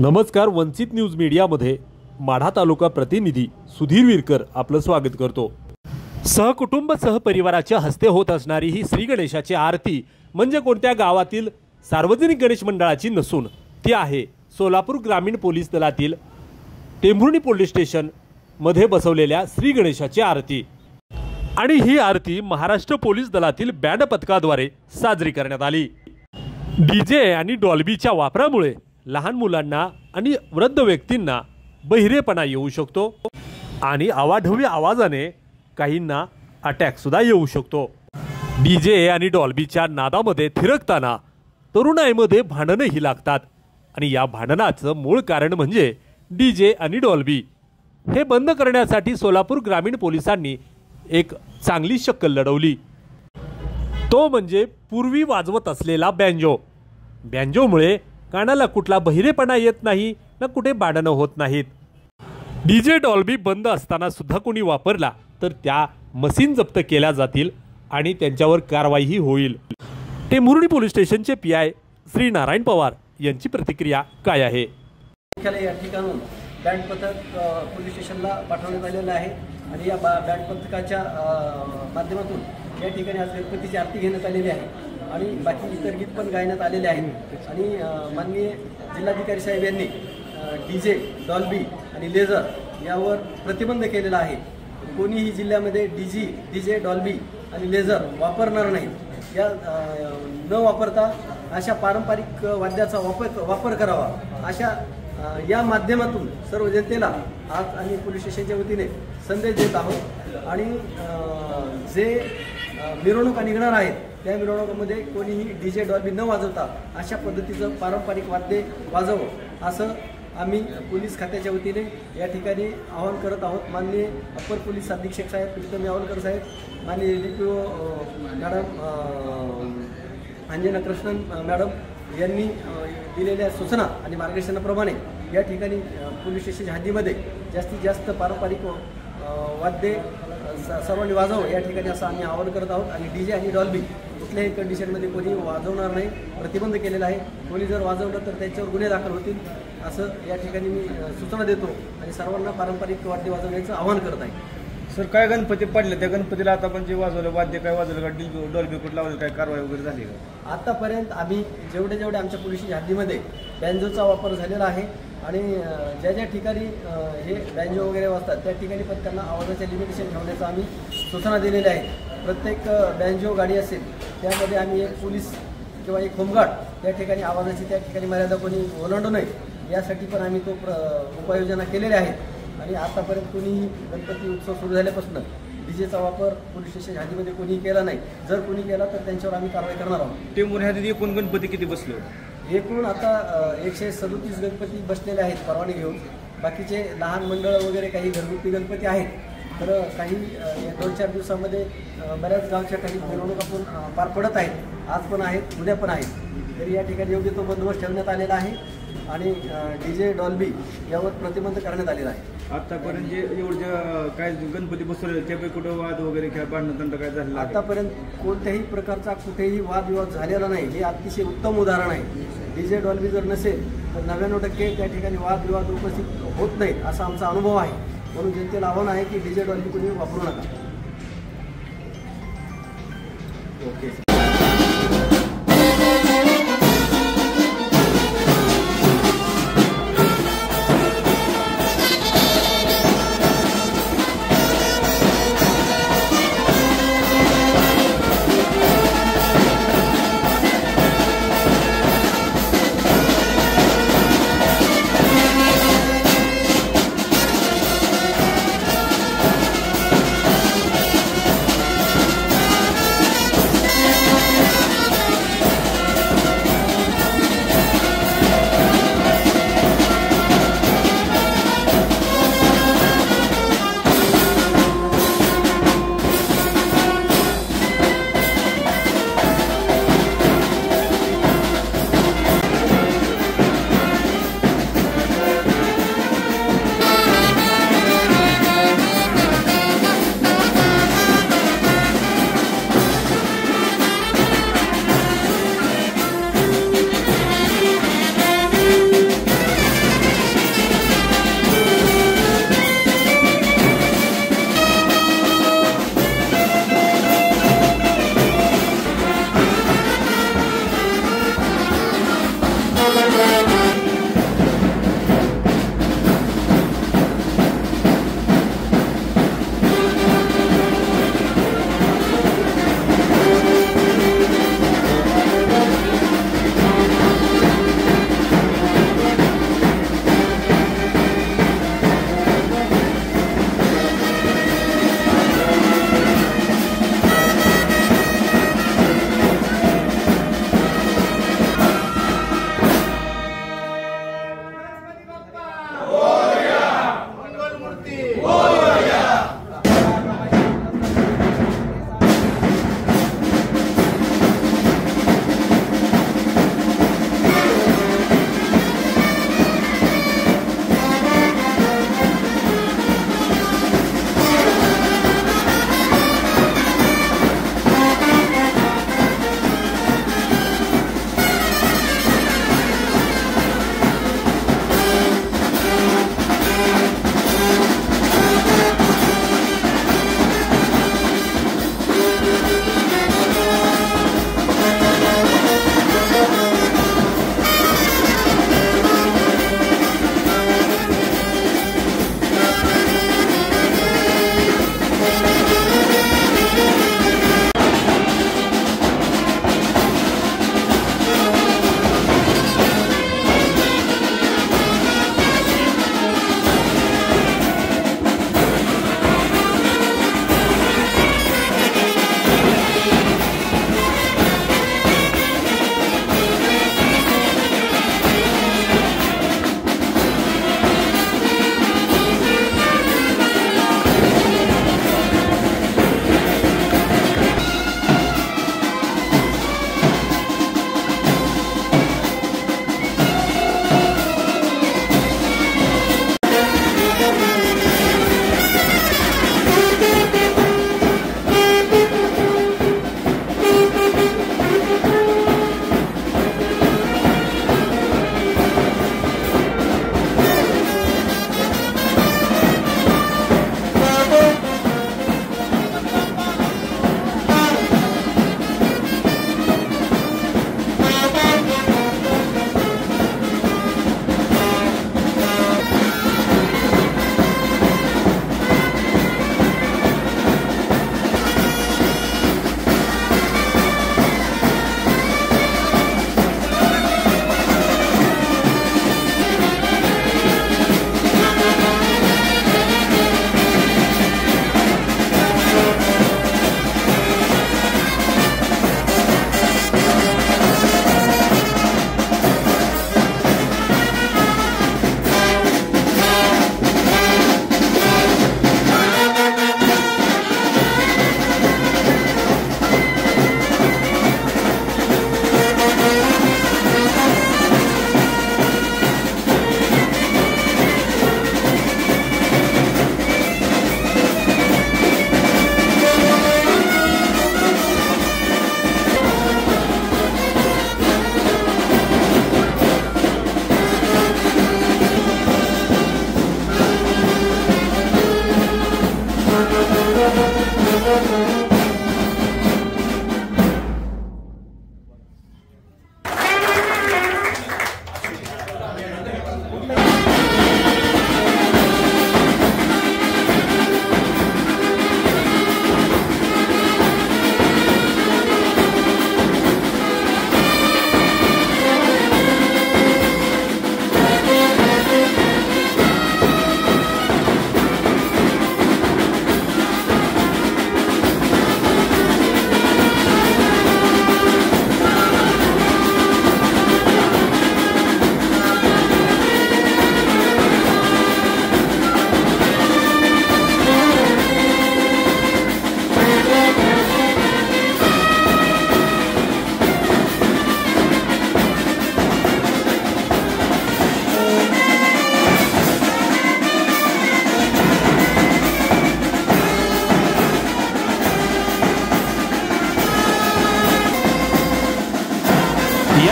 नमस्कार, वंचित न्यूज मीडियामध्ये माढा तालुका प्रतिनिधी सुधीर विरकर आपलं स्वागत करतो। सहकुटुंब सहपरिवाराच्या हस्ते होत असणारी ही श्री गणेशाची आरती म्हणजे कोणत्या गावातील सार्वजनिक गणेश मंडळाची नसून ती आहे सोलापूर ग्रामीण पोलीस दलातील टेंभुर्णी पोलीस स्टेशन मध्ये बसवलेल्या श्री गणेशाची आरती। आणि ही आरती महाराष्ट्र पोलीस दलातील बँड पथकाद्वारे साजरी करण्यात आली। डीजे आणि डॉल्बीच्या वापरामुळे लहान मुलांना आणि वृद्ध व्यक्तींना बहिरेपणा येऊ शकतो आणि आवाढव्य आवाजाने काहींना अटॅक सुद्धा येऊ शकतो। डीजे आणि डॉल्बीच्या नादामध्ये थिरकताना तरुणाईमध्ये भांडणंही लागतात आणि या भांडणाचं मूळ कारण म्हणजे डीजे आणि डॉल्बी। हे बंद करण्यासाठी सोलापूर ग्रामीण पोलिसांनी एक चांगली शक्कल लढवली, तो म्हणजे पूर्वी वाजवत असलेला बँजो। बँजोमुळे कानाला कुठला बहिरेपणा येत नाही ना कुठे भांडणं होत नाहीत। डीजे डॉल्बी बंद असताना सुद्धा कोणी वापरला तर त्या मशीन जप्त केल्या जातील आणि त्यांच्यावर कारवाईही होईल। टेंभुर्णी पोलीस स्टेशनचे पीआय श्री नारायण पवार यांची प्रतिक्रिया काय आहे? या ठिकाणून बँड पथक पोलीस स्टेशनला पाठवण्यात आलेलं आहे आणि या बँड पथकाच्या माध्यमातून या ठिकाणी आज गणपतीची आरती घेण्यात आलेली आहे आणि बाकी इतर गीत पण गायण्यात आलेले आहेत। आणि माननीय जिल्हाधिकारी साहेब यांनी डीजे डॉल्बी आणि लेझर यावर प्रतिबंध केलेला आहे। कोणीही जिल्ह्यामध्ये डीजे डॉल्बी आणि लेझर वापरणार नाही। या न वापरता अशा पारंपरिक वाद्याचा वापर करावा अशा या माध्यमातून सर्व जनतेला आज आम्ही पोलीस स्टेशनच्या वतीने संदेश देत आहोत। आणि जे मिरवणुका निघणार आहेत त्या मिरवणुकीमध्ये कोणीही डीजे डॉल्बी न वाजवता अशा पद्धतीचं पारंपरिक वाद्य वाजवं असं आम्ही पोलीस खात्याच्या वतीने या ठिकाणी आवाहन करत आहोत। माननीय अप्पर पोलीस अधीक्षक साहेब प्रीतम यावलकर साहेब, माननीय DPO madam Anjana Krishnan madam यांनी दिलेल्या सूचना आणि मार्गदर्शनाप्रमाणे या ठिकाणी पोलीस स्टेशनच्या हद्दीमध्ये जास्तीत जास्त पारंपरिक वाद्ये सर्वांनी वाजवावं या ठिकाणी असं आम्ही आवाहन करत आहोत। आणि डीजे आणि डॉल्बी कुठल्याही कंडिशनमध्ये कोणी वाजवणार नाही, प्रतिबंध केलेला आहे। कोणी जर वाजवलं तर त्याच्यावर गुन्हे दाखल होतील असं या ठिकाणी मी सूचना देतो आणि सर्वांना पारंपरिक वाद्य वाजवण्याचं आवाहन करत आहे। सर, काय गणपती पडले त्या गणपतीला आता पण जे वाजवलं वाद्य काय वाजवलं का डॉल्बी कुठं लावलं, काय कारवाई वगैरे झाली का? आतापर्यंत आम्ही जेवढे आमच्या पोलिसच्या हद्दीमध्ये बँजोचा वापर झालेला आहे आणि ज्या ठिकाणी हे बँजो वगैरे वाजतात त्या ठिकाणी पण त्यांना आवाजाचे लिमिटेशन ठेवण्याचं आम्ही सूचना दिलेल्या आहेत। प्रत्येक बँजो गाडी असेल त्यामध्ये आम्ही एक पोलीस किंवा एक होमगार्ड त्या ठिकाणी आवाजाची त्या ठिकाणी मर्यादा कोणी ओलांडू नये यासाठी पण आम्ही तो उपाययोजना केलेल्या आहेत। आणि आतापर्यंत कोणीही गणपती उत्सव सुरू झाल्यापासून डीजेचा वापर पोलीस स्टेशन हद्दीमध्ये कोणीही केला नाही। जर कोणी केला तर त्यांच्यावर आम्ही कारवाई करणार आहोत। टेंभुर्णी हद्दीत एकूण गणपती किती बसले? एकूण आता 137 गणपती बसलेले आहेत परवाने घेऊन। बाकीचे लहान मंडळ वगैरे काही घरगुती गणपती आहेत। तर काही 2-4 दिवसामध्ये बऱ्याच गावच्या काही मिरवणुका पण पार पडत आहेत, आज पण आहेत, उद्या पण आहेत। तरी या ठिकाणी योग्य तो बंदोबस्त ठेवण्यात आलेला आहे आणि डीजे डॉल्बी यावर प्रतिबंध करण्यात आलेला आहे। आतापर्यंत जे एवढं काय गणपती बसवले त्यापैकी कुठं वाद वगैरे किंवा भांडण काय झालं? आतापर्यंत कोणत्याही प्रकारचा कुठेही वादविवाद झालेला नाही, हे अतिशय उत्तम उदाहरण आहे। डीजे डॉल्बी जर नसेल तर 99% त्या ठिकाणी वादविवाद उपस्थित होत नाही असा आमचा अनुभव आहे। म्हणून जनतेला आव्हान आहे की डीजे डॉल्बी कोणी वापरू नका। ओके। या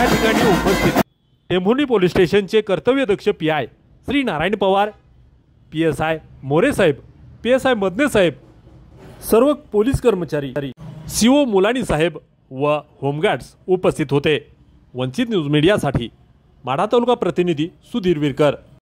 ठिकाणी उपस्थित टेंभुर्णी पोलीस स्टेशनचे कर्तव्यदक्ष PI श्री नारायण पवार, PSI मोरे साहेब, PSI मदने साहेब, सर्व पोलीस कर्मचारी, CO मुलानी साहेब व होमगार्ड्स उपस्थित होते। वंचित न्यूज मीडियासाठी माढा तालुका प्रतिनिधी सुधीर विरकर।